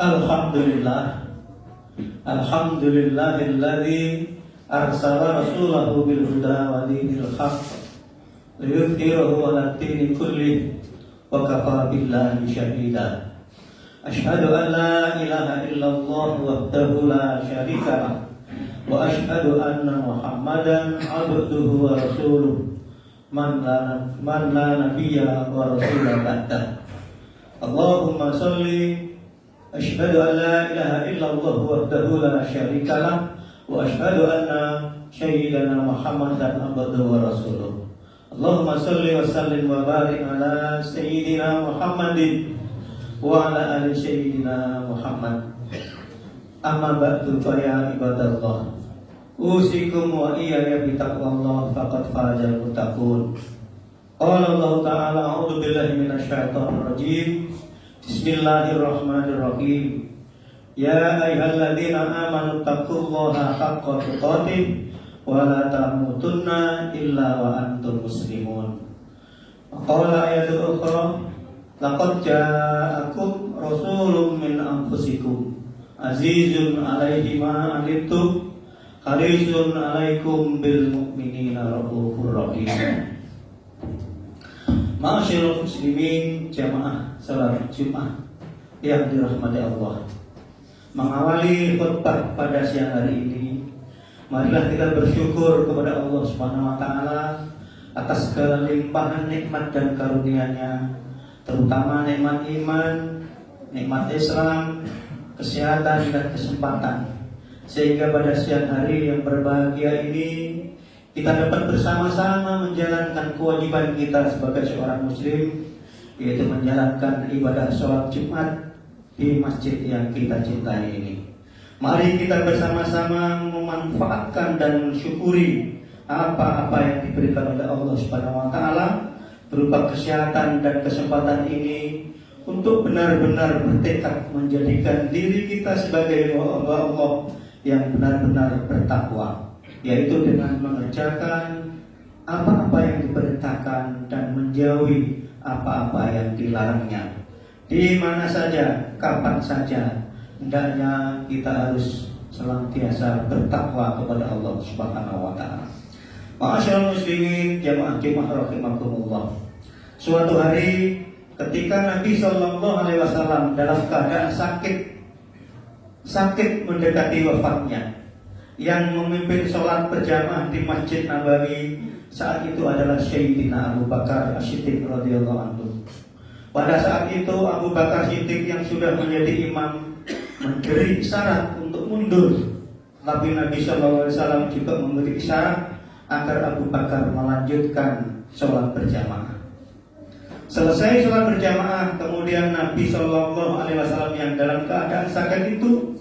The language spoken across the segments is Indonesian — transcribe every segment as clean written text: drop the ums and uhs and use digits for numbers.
Alhamdulillah. Alhamdulillahilladzi arsala rasulahu bil huda wa dinil haqq liyudhhirahu 'ala ad-dini kullih wa kafa billahi shahida. Asyhadu an la ilaha illallah wahdahu la syarika lah wa asyhadu anna Muhammadan 'abduhu wa rasuluh man la nabiyya wa rasula ba'da. Allahumma sholli. Asyhadu an la ilaha illallah wahdahu la syarika lah wa asyhadu anna sayyidana Muhammadan abduhu wa rasuluh. Allahumma sholli wa sallim wa barik ala sayyidina Muhammadin wa ala ali sayyidina Muhammad. Amma ba'du fa ya ibadallah. Usikum wa iyaya bi taqwallah faqad fazal muttaqun. Qala Allah ta'ala a'udzu billahi minasy syaithanir rajim. Bismillahirrahmanirrahim. Ya ayyuhalladzina amanu taqullaha haqqa tuqatih wa la tamutunna illa wa antum muslimun. Qala ayatul ukhra laqad ja'akum rasulun min anfusikum azizun 'alaihi ma 'anittum harisun 'alaikum bil mu'minina raufur rahim. Ma'asyiral muslimin, jamaah salat Jumat yang dirahmati Allah. Mengawali khutbah pada siang hari ini, marilah kita bersyukur kepada Allah Subhanahu wa taala atas kelimpahan nikmat dan karunia-Nya, terutama nikmat iman, nikmat Islam, kesehatan dan kesempatan, sehingga pada siang hari yang berbahagia ini kita dapat bersama-sama menjalankan kewajiban kita sebagai seorang muslim, yaitu menjalankan ibadah sholat Jumat di masjid yang kita cintai ini. Mari kita bersama-sama memanfaatkan dan mensyukuri apa-apa yang diberikan oleh Allah Subhanahu wa taala berupa kesehatan dan kesempatan ini untuk benar-benar bertekad menjadikan diri kita sebagai hamba Allah yang benar-benar bertakwa, yaitu dengan mengerjakan apa-apa yang diperintahkan dan menjauhi apa-apa yang dilarangnya. Di mana saja, kapan saja, hendaknya kita harus senantiasa bertakwa kepada Allah Subhanahu wa taala. Ma'asyiral muslimin, jamaah rahimakumullah. Suatu hari ketika Nabi sallallahu alaihi wasallam dalam keadaan sakit mendekati wafatnya, yang memimpin sholat berjamaah di Masjid Nabawi saat itu adalah Sayyidina Abu Bakar As-Siddiq radhiyallahu anhu. Pada saat itu Abu Bakar Siddiq yang sudah menjadi imam memberi isyarat untuk mundur, tapi Nabi sallallahu alaihi wasallam juga memberi isyarat agar Abu Bakar melanjutkan sholat berjamaah. Selesai sholat berjamaah, kemudian Nabi sallallahu alaihi wasallam yang dalam keadaan sakit itu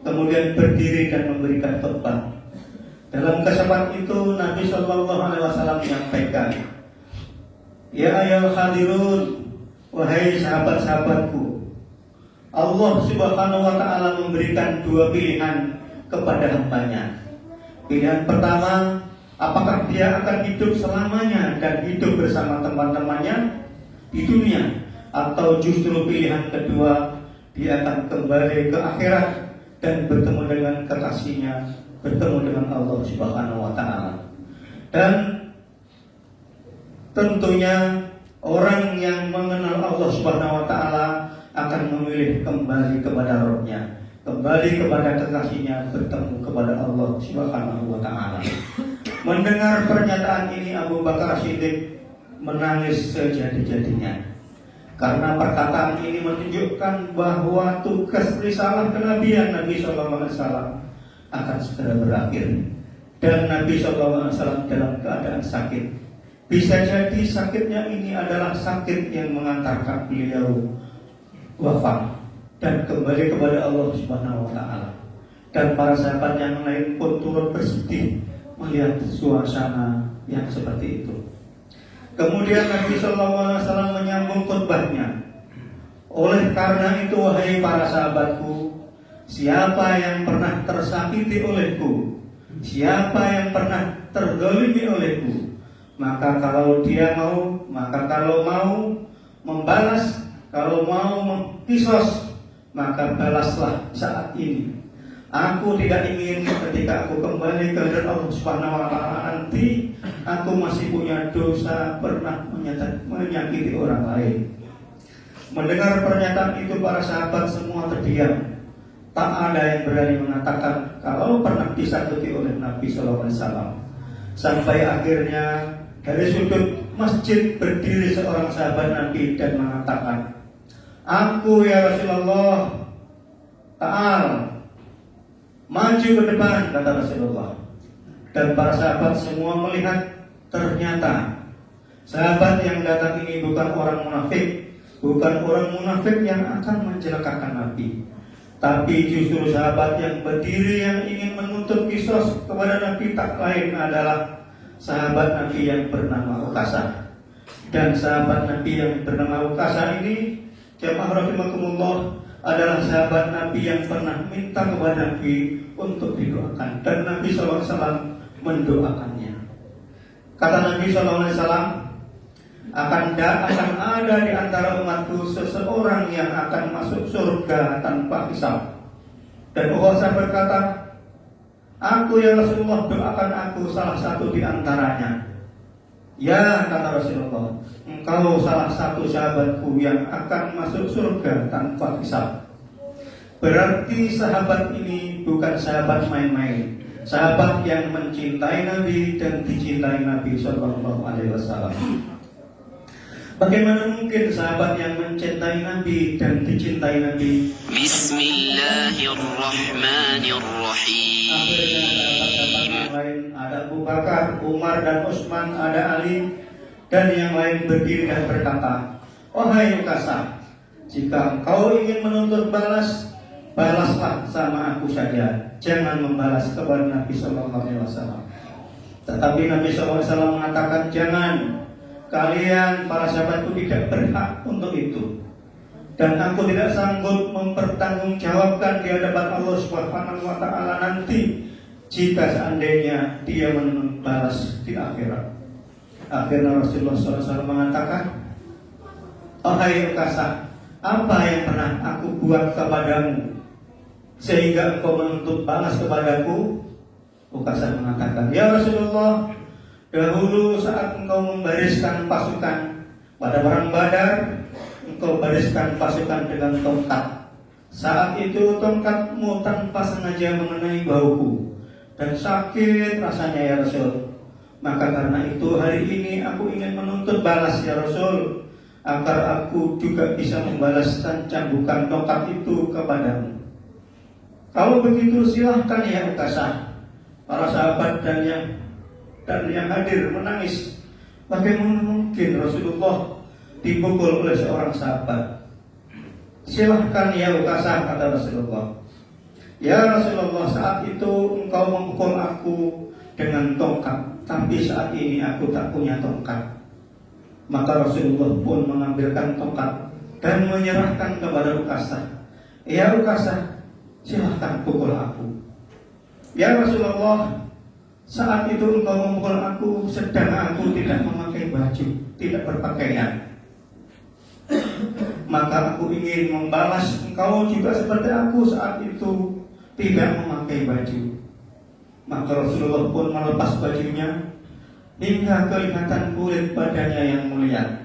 kemudian berdiri dan memberikan khutbah. Dalam kesempatan itu Nabi sallallahu alaihi wasallam menyampaikan, "Ya ayyuhal hadirun, wahai sahabat-sahabatku, Allah Subhanahu wa taala memberikan dua pilihan kepada hambanya. Pilihan pertama, apakah dia akan hidup selamanya dan hidup bersama teman-temannya di dunia, atau justru pilihan kedua, dia akan kembali ke akhirat dan bertemu dengan kekasihnya, bertemu dengan Allah Subhanahu wa taala." Dan tentunya orang yang mengenal Allah Subhanahu wa taala akan memilih kembali kepada Rabb-Nya, kembali kepada kekasihnya, bertemu kepada Allah Subhanahu wa taala. Mendengar pernyataan ini, Abu Bakar Siddiq menangis sejadi-jadinya, karena perkataan ini menunjukkan bahwa tugas risalah kenabian Nabi sallallahu alaihi wasallam akan segera berakhir, dan Nabi sallallahu alaihi wasallam dalam keadaan sakit. Bisa jadi sakitnya ini adalah sakit yang mengantarkan beliau wafat dan kembali kepada Allah Subhanahu wa taala. Dan para sahabat yang lain pun turut bersedih melihat suasana yang seperti itu. Kemudian Nabi sallallahu alaihi wasallam menyambung khutbahnya. Oleh karena itu, wahai para sahabatku, siapa yang pernah tersakiti olehku, siapa yang pernah terzalimi olehku, maka kalau mau membalas, kalau mau mengkisos, maka balaslah saat ini. Aku tidak ingin ketika aku kembali ke hadirat Allah Subhanahu wa taala nanti aku masih punya dosa pernah menyakiti orang lain. Mendengar pernyataan itu para sahabat semua terdiam. Tak ada yang berani mengatakan kalau pernah disakiti oleh Nabi Sallallahu Alaihi Wasallam. Sampai akhirnya dari sudut masjid berdiri seorang sahabat Nabi dan mengatakan, "Aku ya Rasulullah, ta'al, maju ke depan," kata Rasulullah. Dan para sahabat semua melihat ternyata sahabat yang datang ini bukan orang munafik, bukan orang munafik yang akan mencelakakan Nabi, tapi justru sahabat yang berdiri yang ingin menuntut kisos kepada Nabi tak lain adalah sahabat Nabi yang bernama Ukasah. Dan sahabat Nabi yang bernama Ukasah ini, jamaah rahimakumullah, adalah sahabat Nabi yang pernah minta kepada Nabi untuk didoakan, dan Nabi SAW mendoakannya. Kata Nabi SAW, akan ada di antara umatku seseorang yang akan masuk surga tanpa hisab. Dan Ukasah berkata, "Aku ya Rasulullah, doakan aku salah satu di antaranya." "Ya," kata Rasulullah, "engkau salah satu sahabatku yang akan masuk surga tanpa hisab." Berarti sahabat ini bukan sahabat main-main, sahabat yang mencintai Nabi dan dicintai Nabi Sallallahu Alaihi Wasallam. Bagaimana mungkin sahabat yang mencintai Nabi dan dicintai Nabi? Bismillahirrahmanirrahim. Akhirnya sahabat-sahabat yang lain, ada Abu Bakar, Umar dan Utsman, ada Ali, dan yang lain berdiri dan berkata, "Wahai Ukasah, jika engkau ingin menuntut balas, balaslah sama aku saja. Jangan membalas kepada Nabi Sallallahu Alaihi Wasallam." Tetapi Nabi Sallallahu Alaihi Wasallam mengatakan, "Jangan, kalian para sahabatku tidak berhak untuk itu. Dan aku tidak sanggup mempertanggungjawabkan di hadapan Allah Subhanahu wa taala nanti jika seandainya dia membalas di akhirat." Akhirnya Rasulullah SAW mengatakan, "Wahai Ukasah, apa yang pernah aku buat kepadamu sehingga engkau menuntut balas kepadaku?" Ukasah mengatakan, "Ya Rasulullah, dahulu saat engkau membariskan pasukan pada perang Badar, engkau bariskan pasukan dengan tongkat. Saat itu tongkatmu tanpa sengaja mengenai bahuku dan sakit rasanya ya Rasul. Maka karena itu hari ini aku ingin menuntut balas ya Rasul, agar aku juga bisa membalaskan cambukan tongkat itu kepadamu." Kalau begitu silahkan ya Ukasah. Para sahabat dan yang hadir menangis. Bagaimana mungkin Rasulullah dipukul oleh seorang sahabat? "Silahkan ya Ukasah," kata Rasulullah. "Ya Rasulullah, saat itu engkau memukul aku dengan tongkat, tapi saat ini aku tak punya tongkat." Maka Rasulullah pun mengambilkan tongkat dan menyerahkan kepada Ukasah. "Ya Ukasah, silahkan pukul aku." "Ya Rasulullah, saat itu engkau memukul aku sedang aku tidak memakai baju, tidak berpakaian. Maka aku ingin membalas engkau juga seperti aku saat itu tidak memakai baju." Maka Rasulullah pun melepas bajunya hingga kelihatan kulit badannya yang mulia.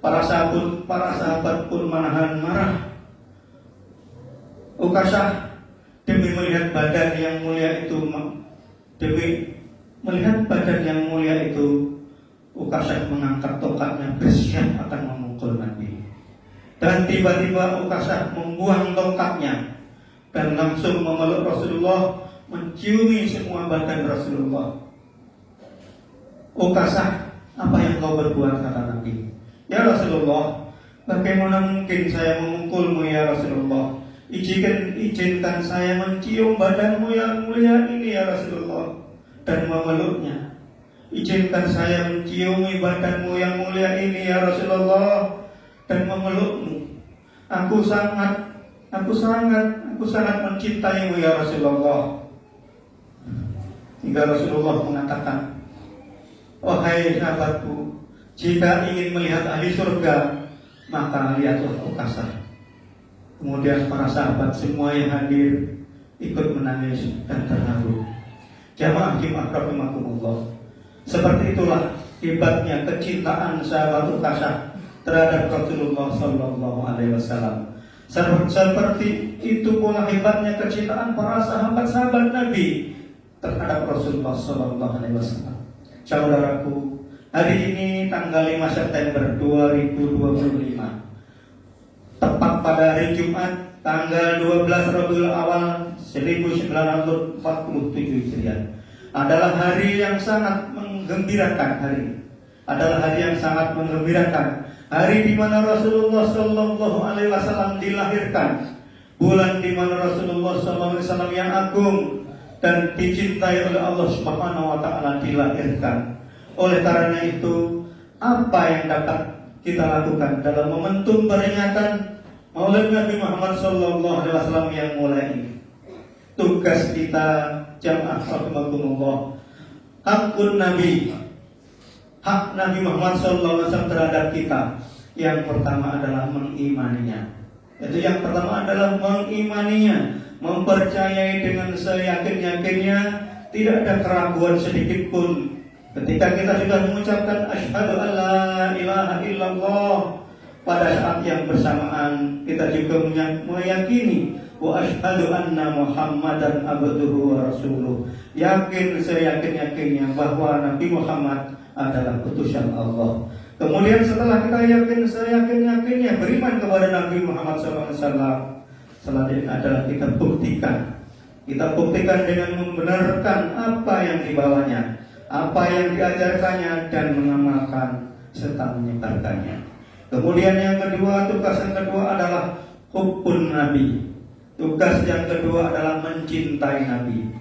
Para sahabat pun menahan marah. Ukasah demi melihat badan yang mulia itu, Ukasah mengangkat tongkatnya bersiap akan memukul Nabi. Dan tiba-tiba Ukasah membuang tongkatnya dan langsung memeluk Rasulullah, menciumi semua badan Rasulullah. "Ukasah, apa yang kau berbuat?" kata Nabi. "Ya Rasulullah, bagaimana mungkin saya memukulmu ya Rasulullah? Izinkan saya mencium badanmu yang mulia ini ya Rasulullah, dan memeluknya. Izinkan saya menciumi badanmu yang mulia ini ya Rasulullah, dan memelukmu. Aku sangat mencintaimu ya Rasulullah." Hingga Rasulullah mengatakan, "Wahai sahabatku, jika ingin melihat ahli surga, maka lihatlah Ukasah." Kemudian para sahabat semua yang hadir ikut menangis dan terharu. Jamaah Jumat rahimakumullah. Seperti itulah hebatnya kecintaan sahabat Ukasah terhadap Rasulullah Sallallahu Alaihi Wasallam. Seperti itu pula hebatnya kecintaan para sahabat-sahabat Nabi terhadap Rasulullah Sallallahu Alaihi Wasallam. Saudaraku, hari ini tanggal 5 September 2025, tepat pada hari Jumat tanggal 12 Rabiul Awal 1947 Hijriah, adalah hari yang sangat menggembirakan. Hari di mana Rasulullah Sallallahu Alaihi Wasallam dilahirkan, bulan di mana Rasulullah Sallallahu Alaihi Wasallam yang agung dan dicintai oleh Allah Subhanahu Wa Taala dilahirkan. Oleh karena itu, apa yang dapat kita lakukan dalam momentum peringatan Maulid Nabi Muhammad Sallallahu Alaihi Wasallam yang mulai ini? Tugas kita jamaah rahimakumullah, hakun Nabi, hak Nabi Muhammad SAW terhadap kita. Yang pertama adalah mengimaninya. Mempercayai dengan seyakin-yakinnya, tidak ada keraguan sedikit pun. Ketika kita sudah mengucapkan asyhadu an la ilaha illallah, pada saat yang bersamaan kita juga meyakini wa asyhadu anna Muhammadan abduhu wa rasuluh. Yakin seyakin-yakinnya bahwa Nabi Muhammad adalah utusan Allah. Kemudian setelah kita yakin seyakin-yakinnya beriman kepada Nabi Muhammad SAW, selanjutnya adalah kita buktikan dengan membenarkan apa yang dibawanya, apa yang diajarkannya, dan mengamalkan serta menyebarkannya. Kemudian yang kedua, tugas yang kedua adalah hubbun Nabi. Tugas yang kedua adalah mencintai Nabi.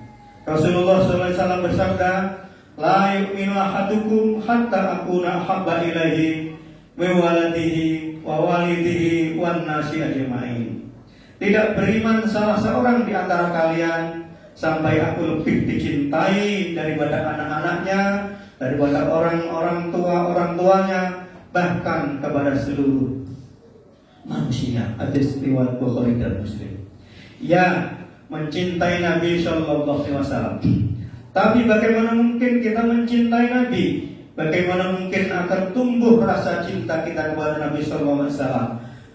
Rasulullah SAW bersabda, la yu'minu ahadukum hatta akuna habba ilaihi wa waladihi wa walidihi wan nasi ajma'in. Tidak beriman salah seorang di antara kalian sampai aku lebih dicintai daripada anak-anaknya, daripada orang tuanya, bahkan kepada seluruh manusia. Hadis riwayat Bukhari dan Muslim. Ya, mencintai Nabi Sallallahu Alaihi Wasallam. Tapi bagaimana mungkin kita mencintai Nabi? Bagaimana mungkin akan tumbuh rasa cinta kita kepada Nabi Sallallahu Alaihi Wasallam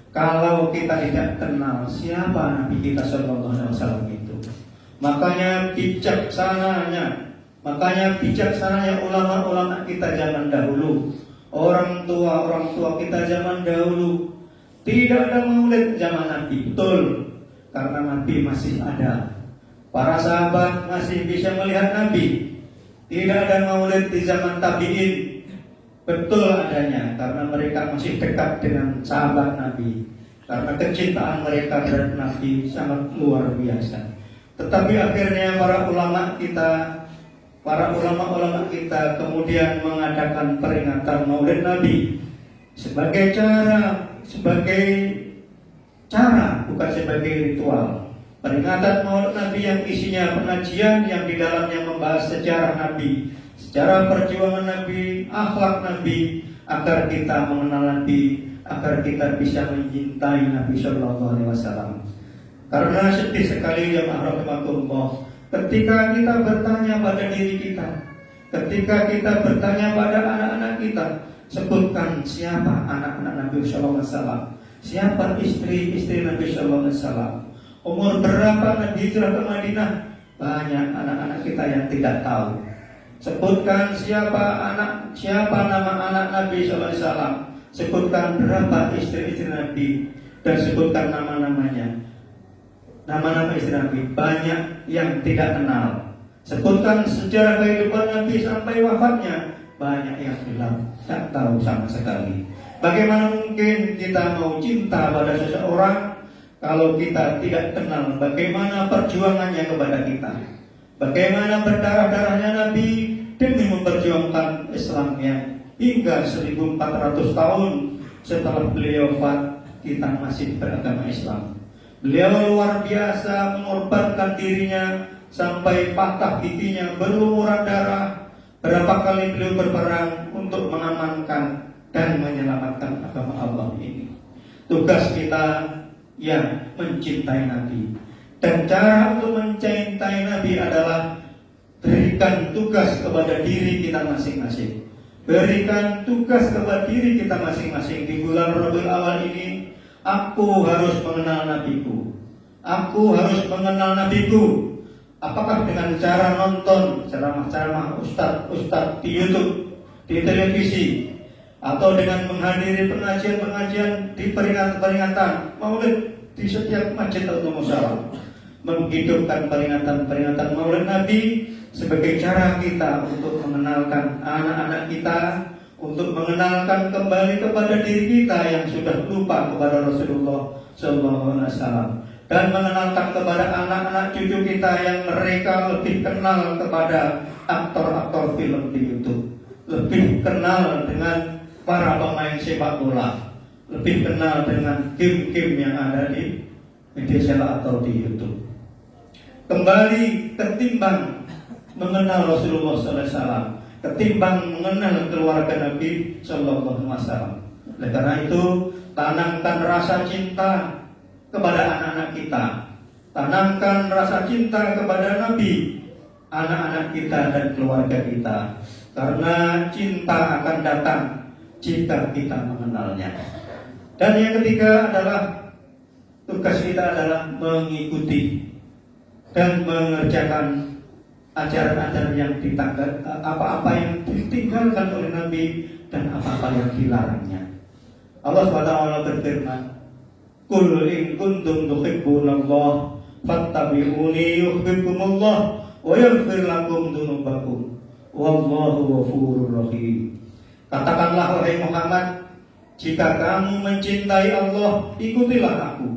kalau kita tidak kenal siapa Nabi kita Sallallahu Alaihi Wasallam itu? Makanya bijaksananya ulama-ulama kita zaman dahulu, orang tua kita zaman dahulu, tidak ada maulid zaman Nabi, betul. Karena Nabi masih ada, para sahabat masih bisa melihat Nabi. Tidak ada maulid di zaman tabi'in, betul adanya, karena mereka masih dekat dengan sahabat Nabi, karena kecintaan mereka terhadap Nabi sangat luar biasa. Tetapi akhirnya para ulama kita kemudian mengadakan peringatan maulid Nabi sebagai cara, bukan sebagai ritual. Peringatan maulid Nabi yang isinya pengajian yang di dalamnya membahas sejarah Nabi, sejarah perjuangan Nabi, akhlak Nabi, agar kita mengenal Nabi, agar kita bisa mencintai Nabi Sallallahu Alaihi Wasallam. Karena sedih sekali jemaah rahimakumullah, ketika kita bertanya pada diri kita, ketika kita bertanya pada anak-anak kita, sebutkan siapa anak-anak Nabi Sallallahu Alaihi Wasallam, siapa istri-istri Nabi Sallallahu Alaihi Wasallam, umur berapa Nabi hijrah ke Madinah. Banyak anak-anak kita yang tidak tahu. Sebutkan siapa nama anak Nabi Sallallahu Alaihi Wasallam, sebutkan berapa istri-istri Nabi, dan sebutkan nama-namanya. Nama-nama istri Nabi banyak yang tidak kenal. Sebutkan sejarah kehidupan Nabi sampai wafatnya, banyak yang bilang tak tahu sama sekali. Bagaimana mungkin kita mau cinta pada seseorang kalau kita tidak kenal bagaimana perjuangannya kepada kita, bagaimana berdarah-darahnya Nabi demi memperjuangkan Islamnya hingga 1400 tahun setelah beliau wafat, kita masih beragama Islam. Beliau luar biasa mengorbankan dirinya sampai patah giginya, berlumuran darah. Berapa kali beliau berperang untuk mengamankan dan menyelamatkan agama Allah ini. Tugas kita yang mencintai Nabi. Dan cara untuk mencintai Nabi adalah berikan tugas kepada diri kita masing-masing. Berikan tugas kepada diri kita masing-masing. Di bulan Rabiul Awal ini, aku harus mengenal Nabiku. Aku harus mengenal Nabiku. Apakah dengan cara nonton ceramah-ceramah ustaz-ustaz di YouTube, di televisi, atau dengan menghadiri pengajian-pengajian di peringatan Maulid di setiap masjid atau musala, menghidupkan peringatan Maulid Nabi sebagai cara kita untuk mengenalkan anak-anak kita, untuk mengenalkan kembali kepada diri kita yang sudah lupa kepada Rasulullah SAW, dan mengenalkan kepada anak-anak cucu kita yang mereka lebih kenal kepada aktor-aktor film di YouTube, lebih kenal dengan para pemain sepak bola, lebih kenal dengan game-game yang ada di media sosial atau di YouTube. Kembali ketimbang mengenal Rasulullah SAW, ketimbang mengenal keluarga Nabi SAW. Oleh karena itu, tanamkan rasa cinta kepada anak-anak kita, tanamkan rasa cinta kepada Nabi, anak-anak kita dan keluarga kita, karena cinta akan datang jika kita mengenalnya. Dan yang ketiga adalah tugas kita adalah mengikuti dan mengerjakan ajaran-ajaran yang ditanggal, apa-apa yang ditinggalkan oleh Nabi dan apa-apa yang dilarangnya. Allah SWT berfirman, "Qul in kuntum tuhibbunallah fattabi'uni yuhibbukumullah wa yaghfir lakum dzunubakum wallahu ghafurur rahim." Katakanlah wahai Muhammad, jika kamu mencintai Allah, ikutilah aku.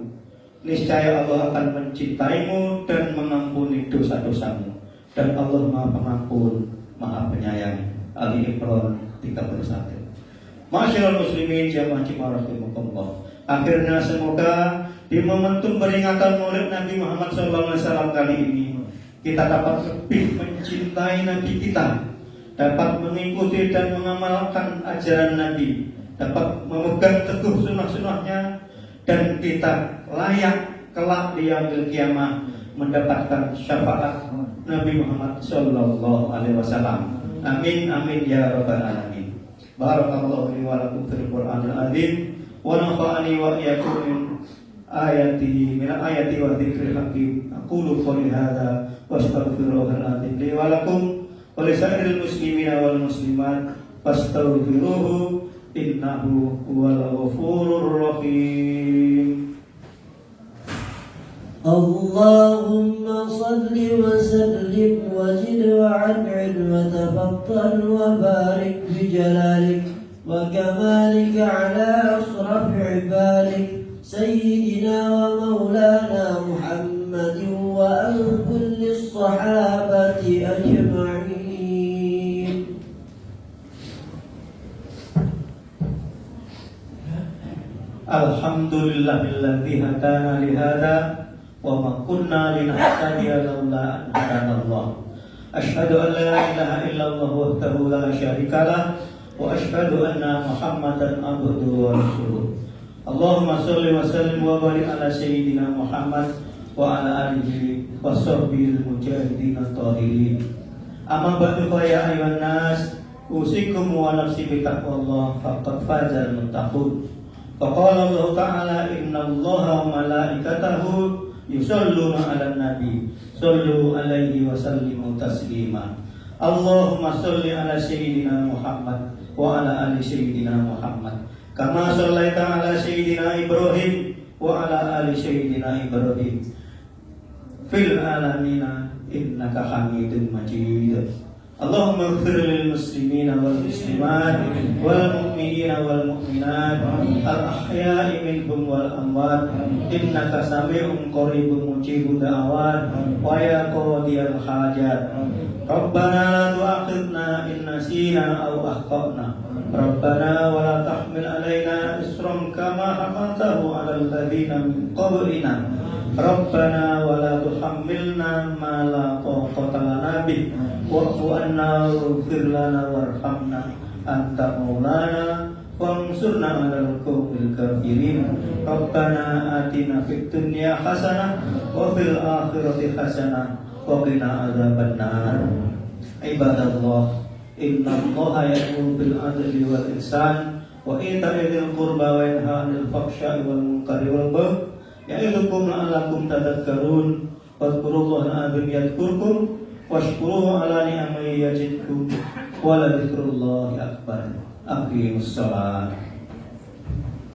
Niscaya Allah akan mencintaimu dan mengampuni dosa-dosamu. Dan Allah Maha Pengampun, Maha Penyayang. Ali Imran 31. Masyaallah muslimin jamaah rahimakumullah. Akhirnya semoga di momentum peringatan Maulid Nabi Muhammad SAW kali ini kita dapat lebih mencintai Nabi kita, dapat mengikuti dan mengamalkan ajaran Nabi, dapat memegang teguh sunnah-sunnahnya, dan kita layak kelak di yaumil qiyamah mendapatkan syafaat Nabi Muhammad sallallahu alaihi wasallam. Amin amin ya rabbal alamin. Barakallahu li wa lakum fil Qur'anil azim wa nafa'ani wa iyyakum min ayati wa dzikril hakim. Aqulu qouli hadza wa astaghfirullahal azim li wa lakum wa li sa'iril muslimina wal muslimat fastaghfiruhu innahu huwal ghafurur rahim. اللهم صل وسلم وزد وعنعن وتفضل وبارك بجلالك وكمالك على أشرف عبادك سيدنا ومولانا محمد وعن كل الصحابة أجمعين. Alhamdulillahilladzi hadana lihada wa ma kunna linahtadiya laula an hadanallah. Asyhadu an la ilaha illallah wahdahu la syarikalah wa asyhadu anna Muhammadan abduhu wa rasuluh. Allahumma shalli wa sallim wa barik ala sayyidina Muhammad wa ala alihi wa sahbihi mujahidin at-tahirin. Amma ba'du fa ya ayyuhan nas usikum wa nafsi bi taqwallah faqad fazal muttaqun. Faqala Allah Ta'ala innallaha wa malaikatahu yusholluna 'alan nabi sallu alaihi wa sallimu taslima. Allahumma sholli ala sayyidina Muhammad wa ala ali sayyidina Muhammad kama shallaita ala sayyidina Ibrahim wa ala ali sayyidina Ibrahim fil alamina innaka Hamidum Majid. Allahumma ighfir lil muslimina wal muslimat wal mu'minina wal mu'minat al ahya'i minhum wal amwat innaka sami'un qaribun mujibud da'awat wa ya qadiyal hajat. Rabbana la tu'akhidna in nasina aw akhtana. Rabbana wa la tahmil alaina isran kama hamaltahu 'alal ladzina min qablina. Rabbana wa la tuhammilna ma la taqata lana bih wa'fu anna waghfir lana warhamna anta maulana وانصرنا على القوم الكافرين ربنا آتنا في الدنيا حسنة وفي الآخرة حسنة وقنا عذاب النار عباد الله إن الله يأمر بالعدل والإحسان وإيتاء ذي القربى وينهى عن الفحشاء والمنكر والبغي يعظكم لعلكم تذكرون واذكروا الله العظيم يذكركم واشكروه على نعمه يزدكم ولذكر الله أكبر أقيموا الصلاة